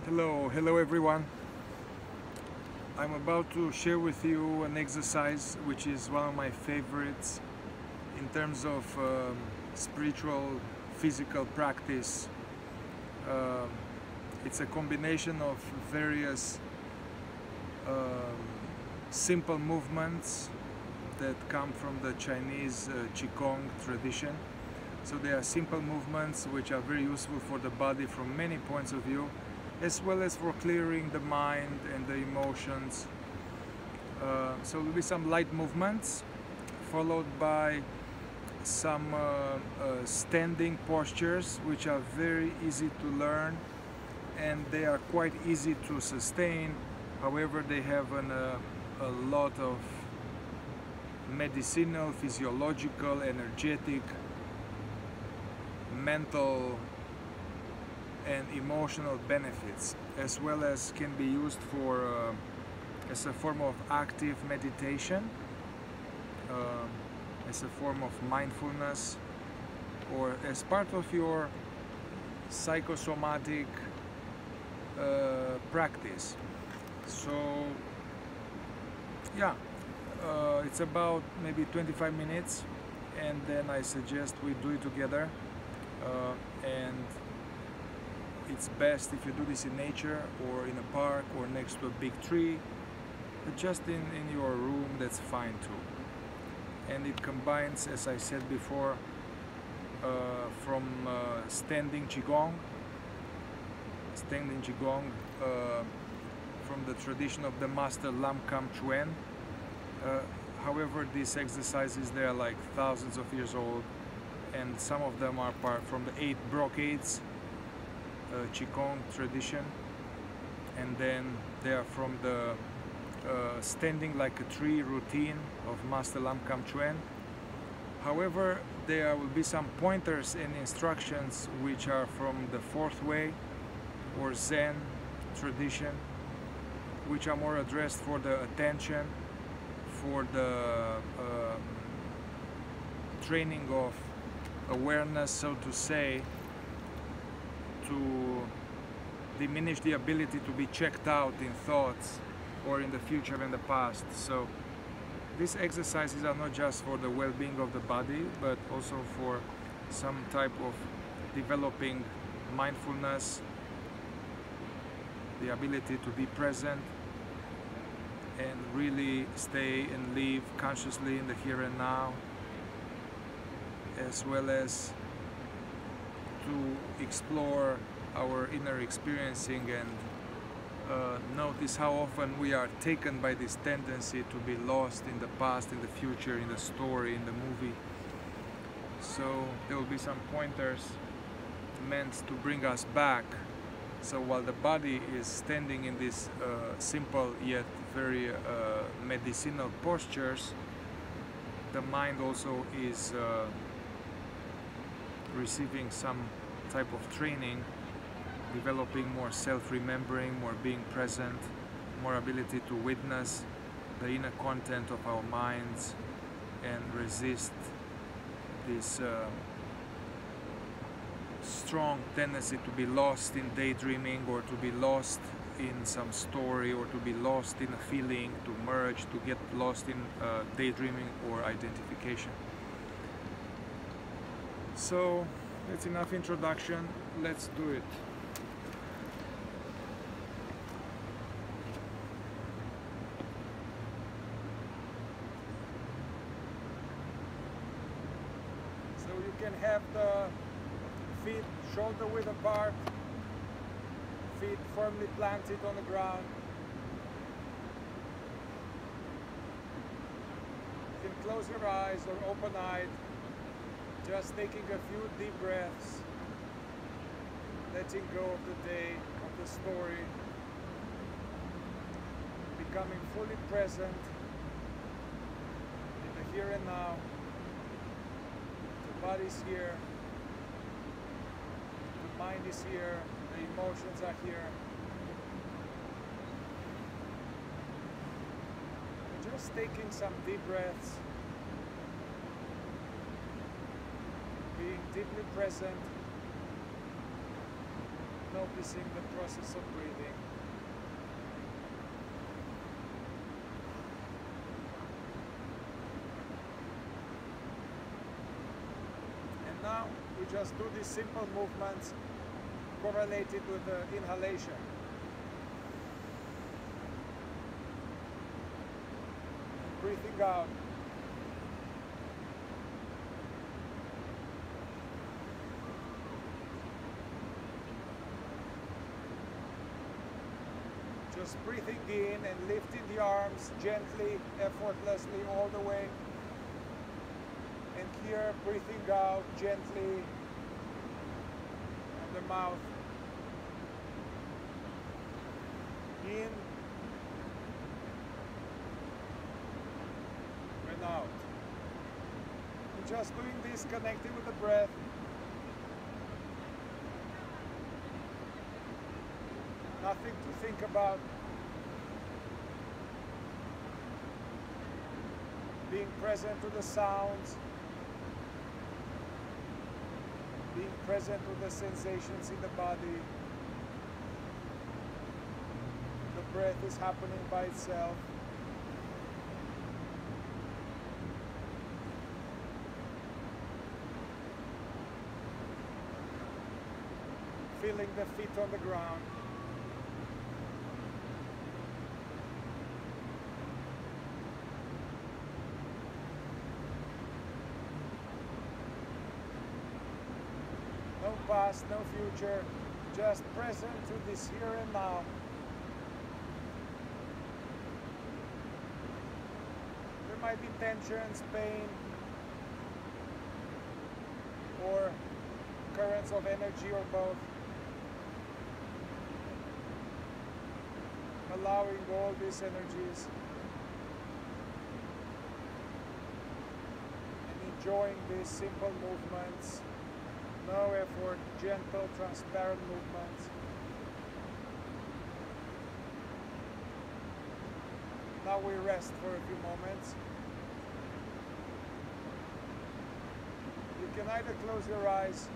Hello everyone. I'm about to share with you an exercise which is one of my favorites in terms of spiritual, physical practice. It's a combination of various simple movements that come from the Chinese Qi Qong tradition. So they are simple movements which are very useful for the body from many points of view, as well as for clearing the mind and the emotions. So there will be some light movements followed by some standing postures which are very easy to learn and they are quite easy to sustain. However, they have a lot of medicinal, physiological, energetic, mental and emotional benefits, as well as can be used for as a form of active meditation, as a form of mindfulness, or as part of your psycho-somatic practice. So yeah, it's about maybe 25 minutes, and then I suggest we do it together. And it's best if you do this in nature or in a park or next to a big tree, but just in your room, that's fine too. And it combines, as I said before, from standing Qigong from the tradition of the master Lam Kam Chuen. However, these exercises, they are like thousands of years old, and some of them are part from the 8 brocades Qi Qong tradition, and then they are from the standing like a tree routine of Master Lam Kam Chuen. However, there will be some pointers and instructions which are from the 4th way or Zen tradition, which are more addressed for the attention, for the training of awareness, so to say, to diminish the ability to be checked out in thoughts or in the future and the past. So these exercises are not just for the well-being of the body, but also for some type of developing mindfulness, the ability to be present and really stay and live consciously in the here and now, as well as to explore our inner experiencing and notice how often we are taken by this tendency to be lost in the past, in the future, in the story, in the movie. So there will be some pointers meant to bring us back. So while the body is standing in these simple yet very medicinal postures, the mind also is receiving some type of training, developing more self-remembering, more being present, more ability to witness the inner content of our minds and resist this strong tendency to be lost in daydreaming, or to be lost in some story, or to be lost in a feeling, to merge, to get lost in daydreaming or identification. So that's enough introduction, let's do it. So you can have the feet shoulder width apart, feet firmly planted on the ground. You can close your eyes or open-eyed, just taking a few deep breaths, letting go of the day, of the story, becoming fully present in the here and now. The body's here, the mind is here, the emotions are here. And just taking some deep breaths, being deeply present, no noticing the process of breathing. And now we just do these simple movements correlated with the inhalation. And breathing out. Just breathing in and lifting the arms gently, effortlessly all the way. And here breathing out gently from the mouth. In and out. And just doing this, connecting with the breath. Nothing to think about. Being present to the sounds. Being present to the sensations in the body. The breath is happening by itself. Feeling the feet on the ground. No past, no future, just present to this here and now. There might be tensions, pain, or currents of energy or both. Allowing all these energies and enjoying these simple movements. No effort, gentle, transparent movements. Now we rest for a few moments. You can either close your eyes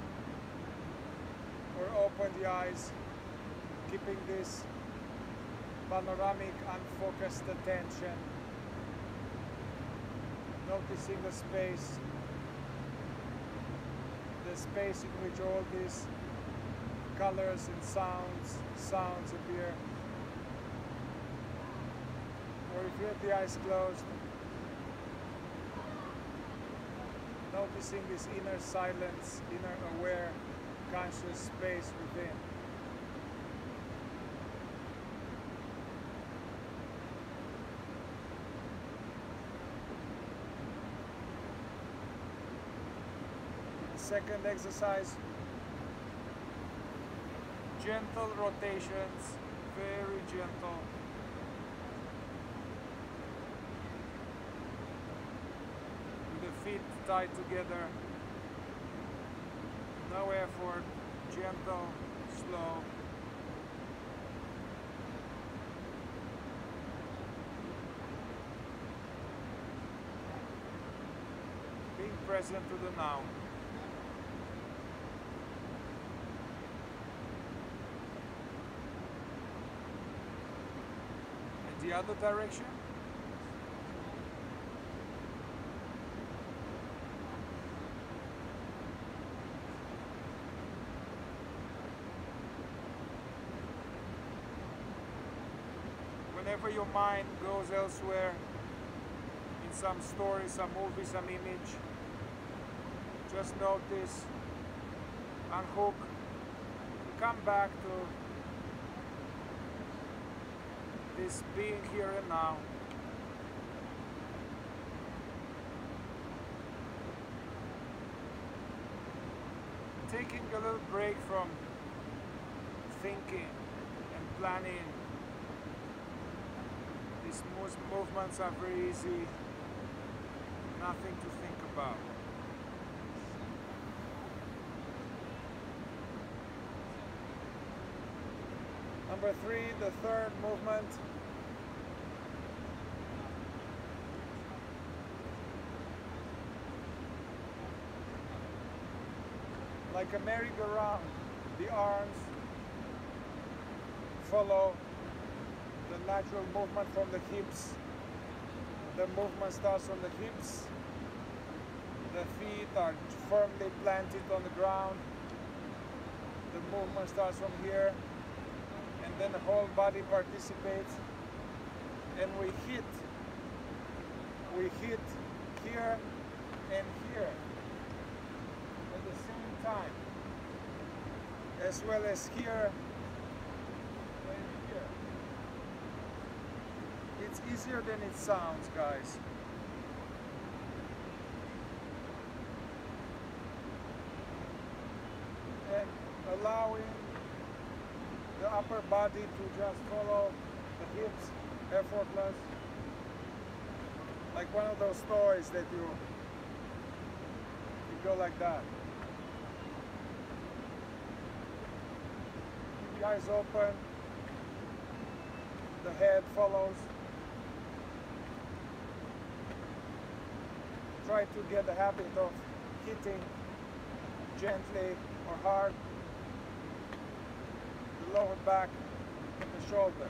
or open the eyes, keeping this panoramic, unfocused attention, noticing the space in which all these colors and sounds appear. Or if you have the eyes closed, noticing this inner silence, inner aware, conscious space within. Second exercise, gentle rotations, very gentle. With the feet tied together, no effort, gentle, slow. Being present to the now. The other direction. Whenever your mind goes elsewhere, in some story, some movie, some image, just notice, unhook, come back to this being here and now. Taking a little break from thinking and planning. These movements are very easy, nothing to think about. Number 3, the third movement. Like a merry-go-round, the arms follow the natural movement from the hips. The movement starts from the hips. The feet are firmly planted on the ground. The movement starts from here, and then the whole body participates, and we hit here and here at the same time, as well as here and here. It's easier than it sounds, guys. And allowing the upper body to just follow the hips, effortless. Like one of those toys that you go like that. Keep the eyes open. The head follows. Try to get the habit of hitting gently or hard the lower back and the shoulder.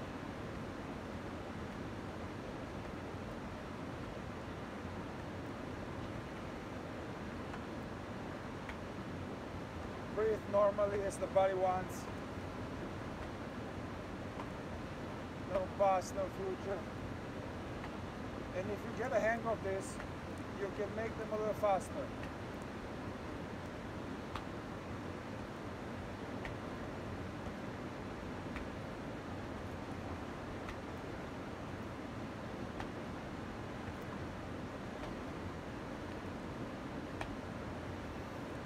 Breathe normally as the body wants. No past, no future. And if you get a hang of this, you can make them a little faster.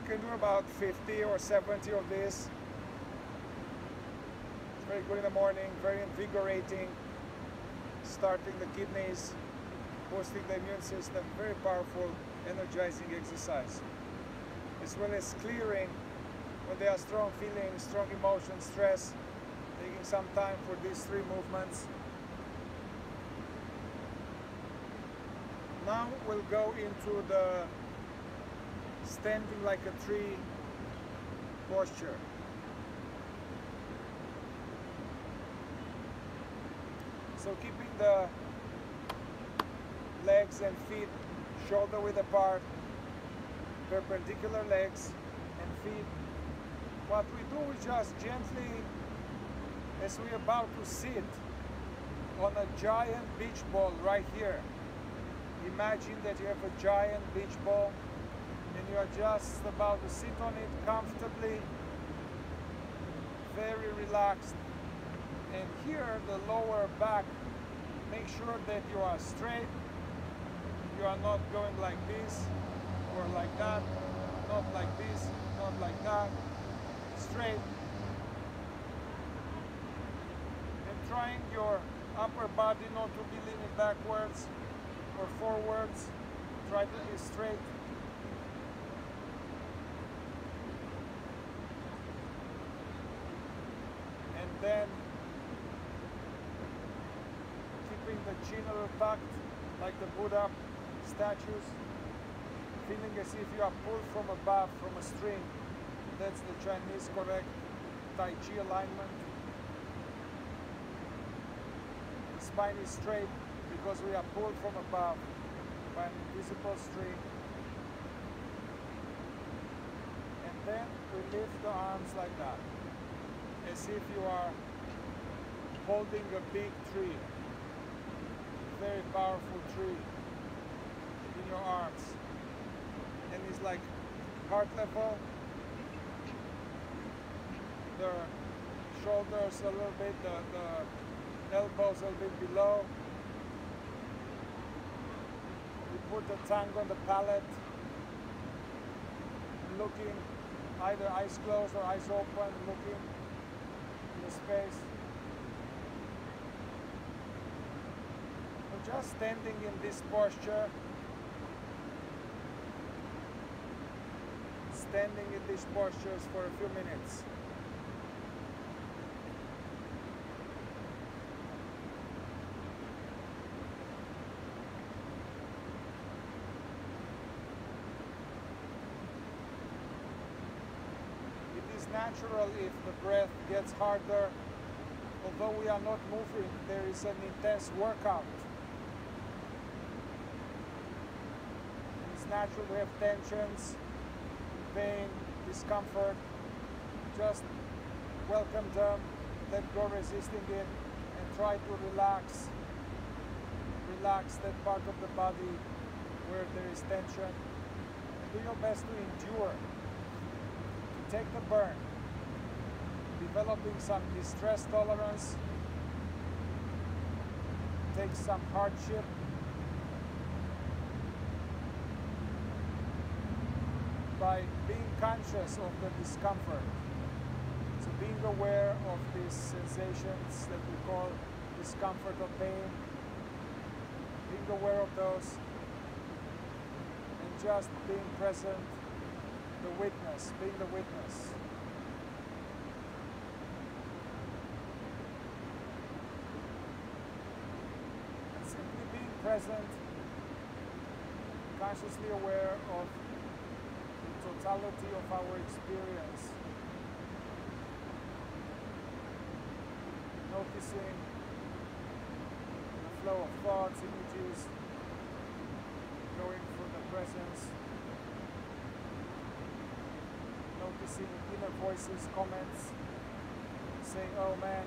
You can do about 50 or 70 of this. It's very good in the morning, very invigorating, starting the kidneys, boosting the immune system, very powerful, energizing exercise. As well as clearing when there are strong feelings, strong emotions, stress, taking some time for these three movements. Now we'll go into the standing like a tree posture. So keeping the legs and feet shoulder width apart, perpendicular legs and feet. What we do is just gently, as we're about to sit on a giant beach ball right here. Imagine that you have a giant beach ball and you are just about to sit on it comfortably, very relaxed. And here, the lower back, make sure that you are straight. You are not going like this or like that, not like this, not like that, straight. And trying your upper body not to be leaning backwards or forwards. Try to be straight. And then keeping the chin a little tucked, like the Buddha statues, feeling as if you are pulled from above, from a string. That's the Chinese correct Tai Chi alignment. The spine is straight because we are pulled from above by an invisible string. And then we lift the arms like that, as if you are holding a big tree, a very powerful tree in your arms. And it's like heart level, the shoulders a little bit, the elbows a little bit below. You put the tongue on the palate, looking either eyes closed or eyes open, looking in the space. So just standing in this posture, standing in these postures for a few minutes. It is natural if the breath gets harder although we are not moving, there is an intense workout. It's natural to have tensions, pain, discomfort. Just welcome them, let go resisting it, and try to relax. Relax that part of the body where there is tension. And do your best to endure, to take the burn, developing some distress tolerance, take some hardship, by being conscious of the discomfort. So being aware of these sensations that we call discomfort or pain, being aware of those, and just being present, the witness, being the witness. And simply being present, consciously aware of the totality of our experience. Noticing the flow of thoughts, images, going through the presence. Noticing inner voices, comments, saying, oh man,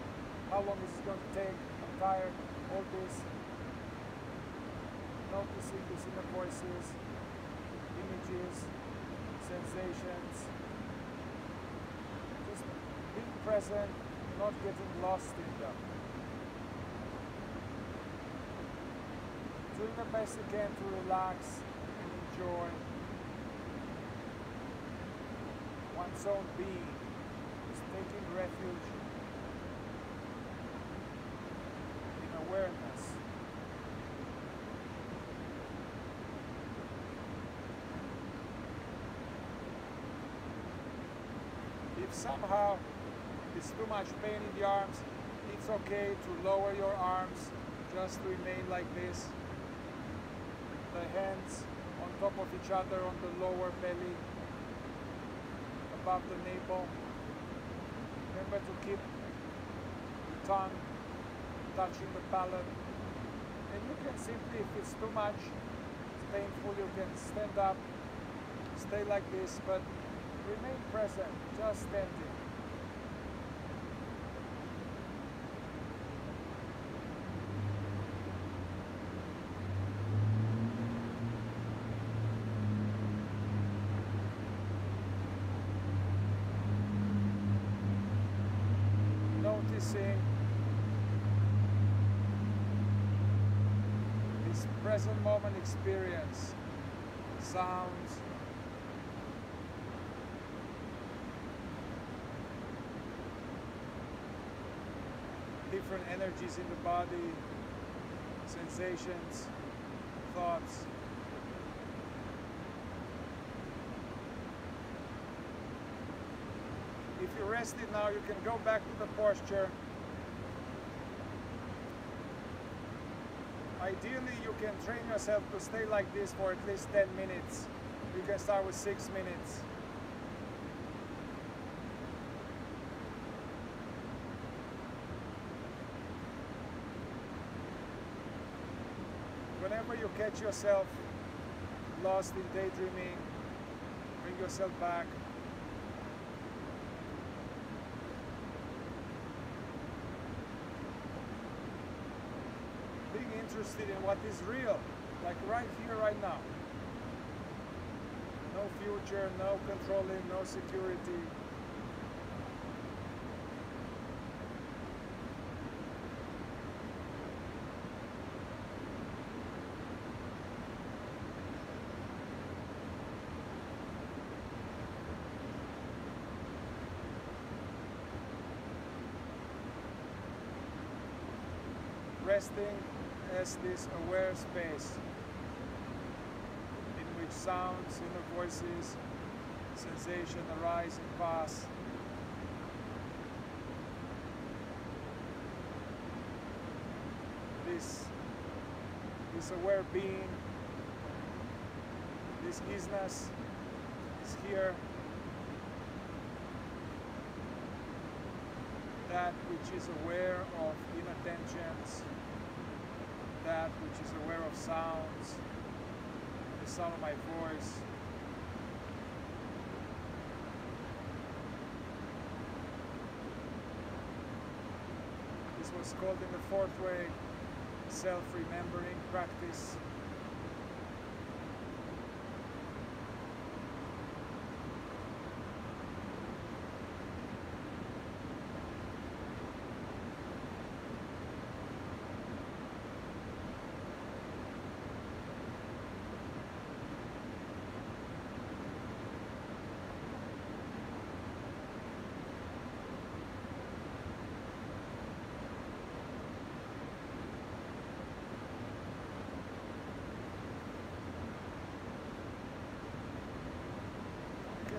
how long is it going to take? I'm tired, all this. Noticing these inner voices, images, sensations. Just being present, not getting lost in them. Doing the best you can to relax and enjoy one's own being, just taking refuge in awareness. If somehow it's too much pain in the arms, it's okay to lower your arms, just to remain like this. The hands on top of each other on the lower belly, above the navel. Remember to keep the tongue touching the palate. And you can simply, if it's too much, it's painful, you can stand up, stay like this, but remain present, just standing. Noticing this present moment experience, sounds, different energies in the body, sensations, thoughts. If you're rested now, you can go back to the posture. Ideally, you can train yourself to stay like this for at least 10 minutes. You can start with 6 minutes. Whenever you catch yourself lost in daydreaming, bring yourself back. Being interested in what is real, like right here, right now. No future, no controlling, no security. Resting as this aware space in which sounds, inner voices, sensation arise and pass. This aware being, this isness is here. that which is aware of inattentions, that which is aware of sounds, the sound of my voice. This was called in the fourth way self-remembering practice.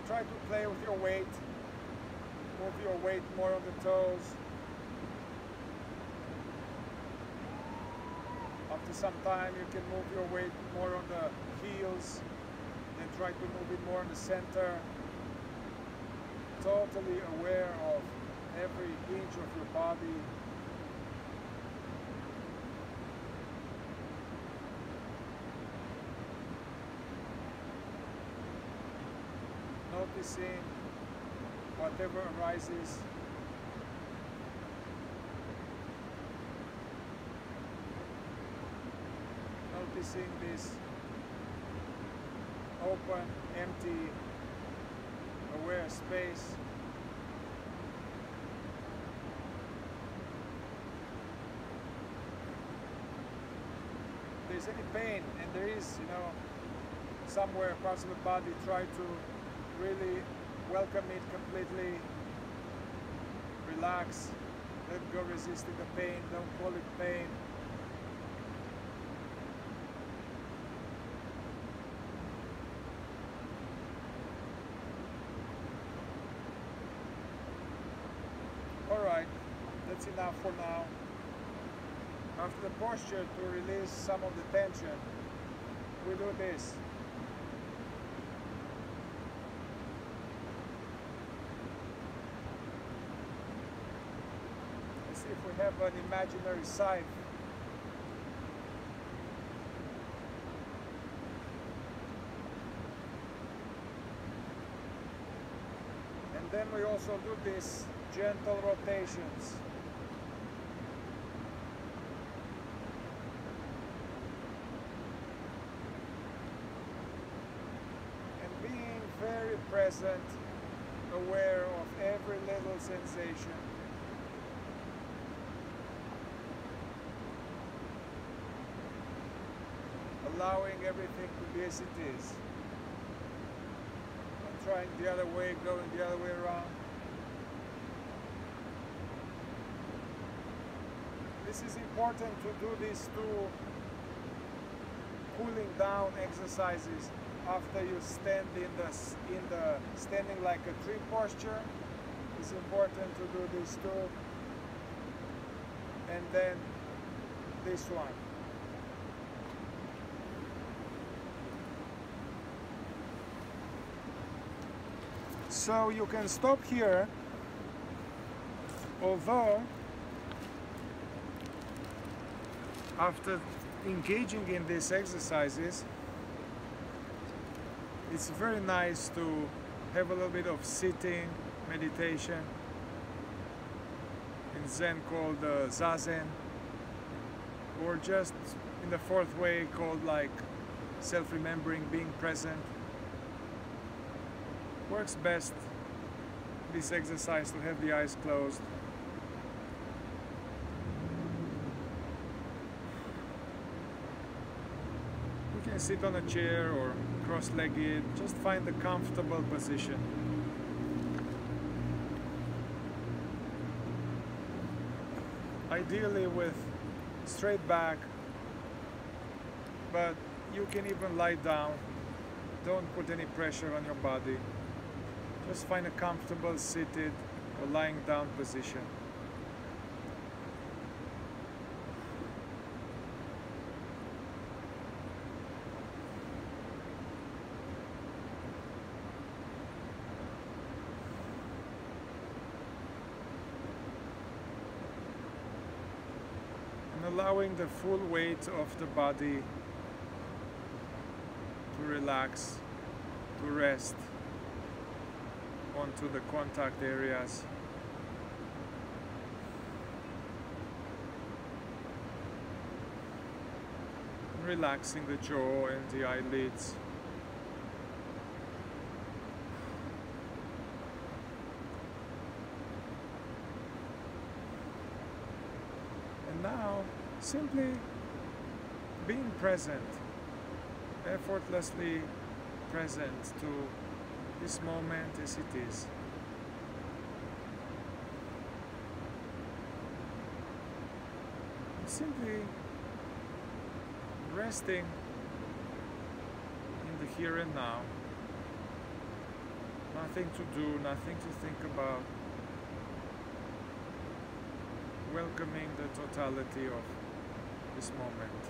Try to play with your weight, move your weight more on the toes. After some time you can move your weight more on the heels, then try to move it more in the center. Totally aware of every inch of your body. Noticing whatever arises. Noticing this open, empty, aware space. If there's any pain, and there is, somewhere parts of the body, try to really welcome it completely, relax, let go resisting the pain, don't call it pain. Alright, that's enough for now. After the posture, to release some of the tension, we do this. If we have an imaginary scythe. And then we also do these gentle rotations. And being very present, aware of every little sensation. Allowing everything to be as it is. Not trying the other way, going the other way around. This is important to do these two cooling down exercises after you stand in the standing like a tree posture. It's important to do these two, and then this one. So you can stop here, although after engaging in these exercises, it's very nice to have a little bit of sitting meditation, in Zen called Zazen, or just in the fourth way called like self-remembering, being present. Works best, this exercise, to have the eyes closed. You can sit on a chair or cross-legged, just find a comfortable position. Ideally with straight back, but you can even lie down. Don't put any pressure on your body. Just find a comfortable seated or lying down position. allowing the full weight of the body to relax, to rest onto the contact areas. Relaxing the jaw and the eyelids. And now, simply being present, effortlessly present to this moment as it is. And simply resting in the here and now. Nothing to do, nothing to think about. Welcoming the totality of this moment.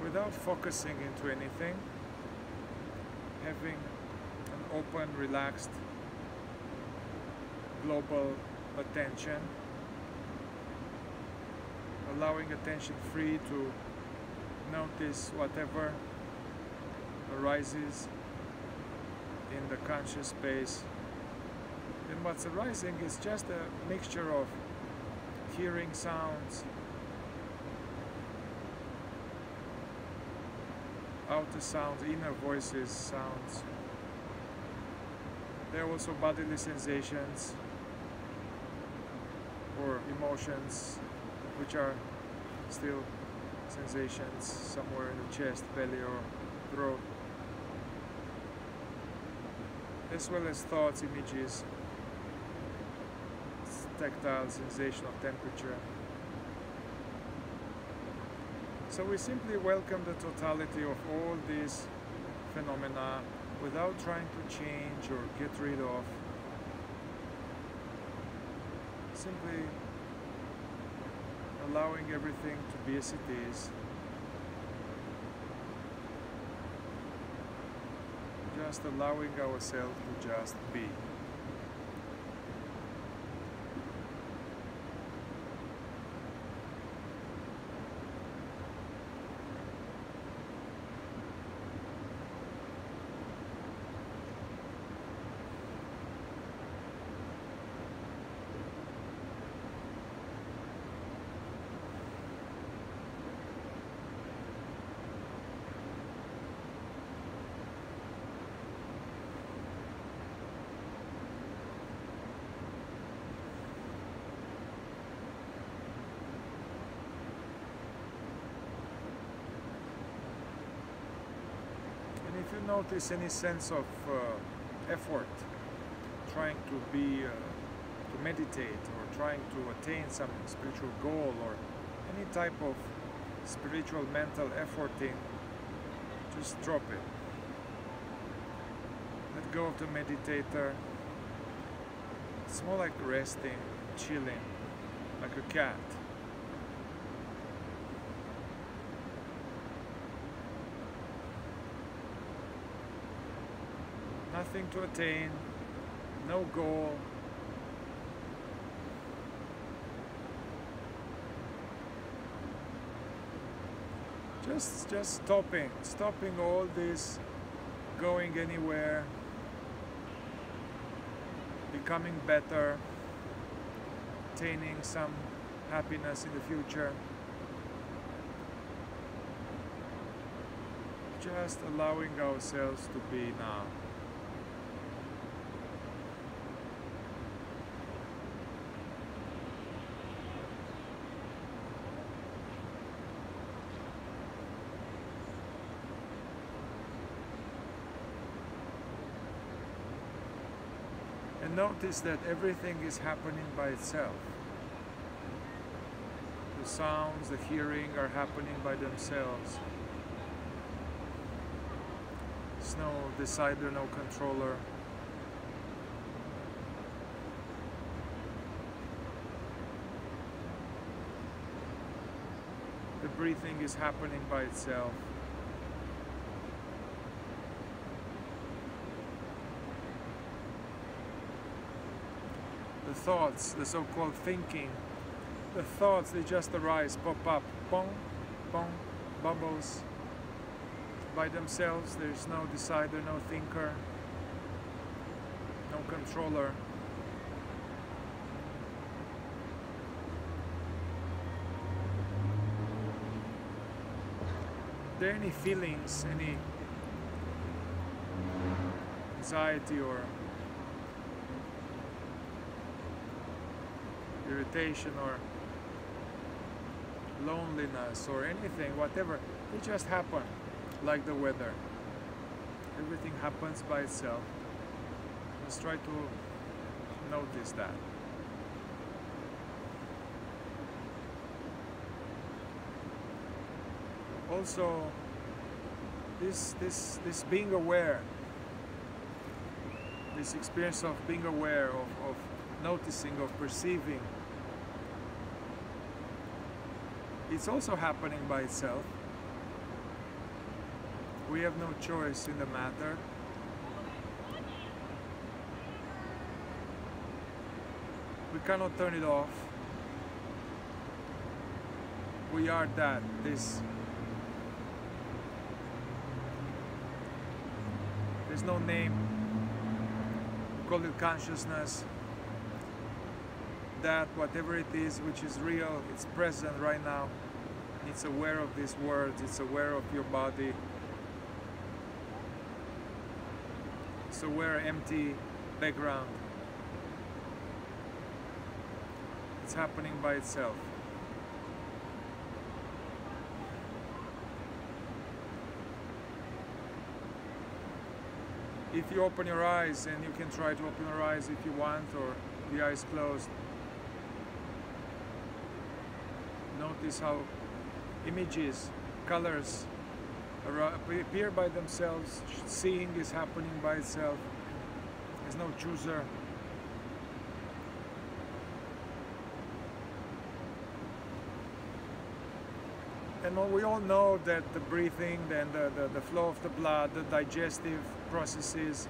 Without focusing into anything, having an open, relaxed, global attention, allowing attention free to notice whatever arises in the conscious space. And what's arising is just a mixture of hearing sounds, outer sounds, inner voices, sounds. There are also bodily sensations or emotions, which are still sensations somewhere in the chest, belly or throat, as well as thoughts, images, tactile sensation of temperature. So we simply welcome the totality of all these phenomena without trying to change or get rid of. Simply allowing everything to be as it is. Just allowing ourselves to just be. If you notice any sense of effort, trying to be, to meditate or trying to attain some spiritual goal or any type of spiritual mental efforting, just drop it. Let go of the meditator. It's more like resting, chilling, like a cat. Nothing to attain, no goal. Just stopping all this going anywhere, becoming better, attaining some happiness in the future. Just allowing ourselves to be now. And notice that everything is happening by itself. The sounds, the hearing are happening by themselves. There's no decider, no controller. The breathing is happening by itself. The the thoughts, the so-called thinking, the thoughts, they just arise, pop up, pong, pong, bubbles by themselves. There's no decider, no thinker, no controller. Are there any feelings, any anxiety or irritation or loneliness or anything, whatever, they just happen like the weather. Everything happens by itself. Let's try to notice that. Also, this being aware, this experience of being aware, of noticing, of perceiving, it's also happening by itself. We have no choice in the matter. We cannot turn it off. We are that, there's no name. We call it consciousness. That, whatever it is, which is real, it's present right now. It's aware of these words, it's aware of your body. It's aware of empty background. It's happening by itself. If you open your eyes, and you can try to open your eyes if you want, or the eyes closed, notice how images, colors appear by themselves. Seeing is happening by itself. There's no chooser. And we all know that the breathing, then the flow of the blood, the digestive processes,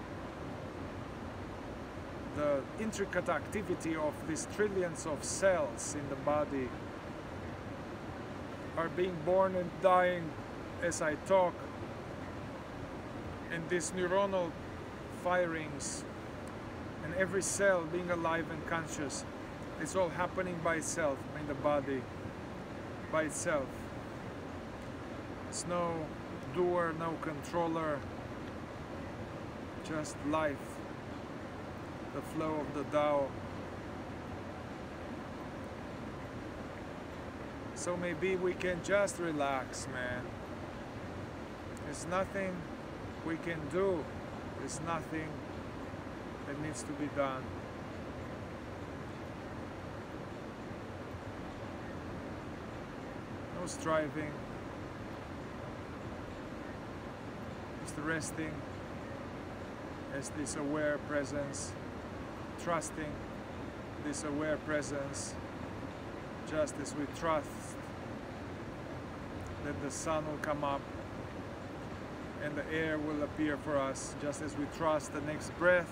the intricate activity of these trillions of cells in the body are being born and dying as I talk. And these neuronal firings and every cell being alive and conscious, it's all happening by itself in the body, by itself. It's no doer, no controller, just life, the flow of the Tao. So maybe we can just relax, man. There's nothing we can do. There's nothing that needs to be done. No striving. Just resting as this aware presence, trusting this aware presence, just as we trust that the sun will come up and the air will appear for us, just as we trust the next breath,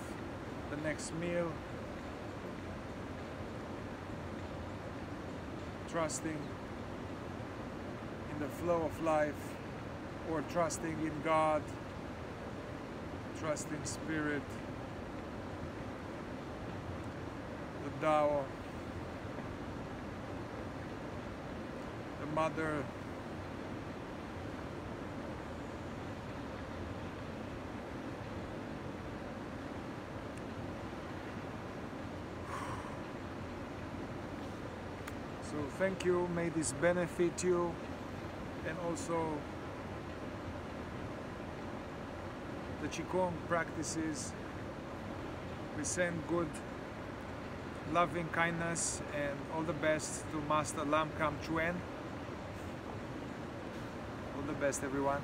the next meal, trusting in the flow of life, or trusting in God, trusting Spirit, the Tao, the Mother, so thank you, may this benefit you, and also the Qi Qong practices. We send good, loving kindness and all the best to Master Lam Kam Chuen. All the best, everyone.